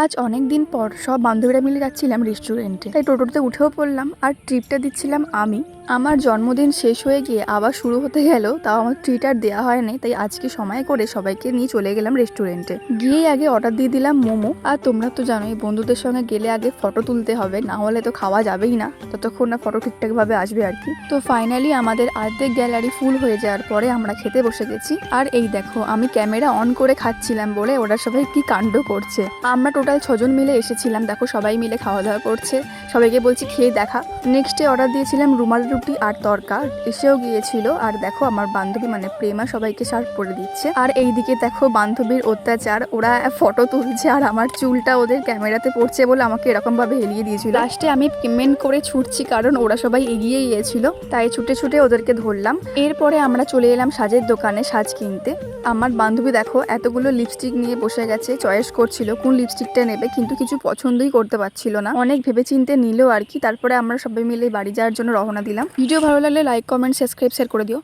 আজ অনেক দিন পর সব বান্ধবীরা মিলে যাচ্ছিলাম রেস্টুরেন্টে, তাই টোটোতে উঠেও পড়লাম আর ট্রিটটা দিচ্ছিলাম আমি। আমার জন্মদিন শেষ হয়ে গিয়ে আবার শুরু হতে গেল, তাও আমার ট্রিট আর দেওয়া হয়নি, তাই আজকে সময় করে সবাইকে নিয়ে চলে গেলাম রেস্টুরেন্টে। গিয়েই আগে অর্ডার দিয়ে দিলাম মোমো। আর তোমরা তো জানোই বন্ধুদের সঙ্গে গেলে আগে ফটো তুলতে হবে, না হলে তো খাওয়া যাবেই না, ততক্ষণ না ফটো ঠিকঠাক ভাবে আসবে আর কি। তো ফাইনালি আমাদের অর্ধেক গ্যালারি ফুল হয়ে যাওয়ার পরে আমরা খেতে বসে গেছি। আর এই দেখো আমি ক্যামেরা অন করে খাচ্ছিলাম বলে ওরা সবাই কি কাণ্ড করছে। আমরা টোটাল 6 জন মিলে এসেছিলাম, দেখো সবাই মিলে খাওয়া দাওয়া করছে, সবাইকে বলছি খেয়ে দেখা। নেক্সটে অর্ডার দিয়েছিলাম রুমাল রুটি আর তরকা, এসেও গিয়েছিল। আর দেখো আমার বান্ধবী মানে প্রেমা সবাইকে সার্ভ করে দিচ্ছে। আর এইদিকে দেখো বান্ধবীর অত্যাচার, ওরা ফটো তুলছে আর আমার চুলটা ওদের ক্যামেরাতে পড়ছে বলে আমাকে এরকম ভাবে হেলিয়ে দিয়েছিল। লাস্টে আমি পেমেন্ট করে ছুটছি, কারণ ওরা সবাই এগিয়ে গিয়েছিল, তাই ছুটে ছুটে ওদেরকে ধরলাম। এরপরে আমরা চলে এলাম সাজের দোকানে সাজ কিনতে। আমার বান্ধবী দেখো এতগুলো লিপস্টিক নিয়ে বসে গেছে, চয়েস করছিল কোন লিপস্টিকটা নেবে, কিন্তু কিছু পছন্দই করতে পারছিল না। অনেক ভেবেচিন্তে নিল আর কি। তারপরে আমরা সবাই মিলে বাড়ি যাওয়ার জন্য রওনা দিলাম। ভিডিও ভালো লাগলে লাইক, কমেন্ট, সাবস্ক্রাইব, শেয়ার করে দিও।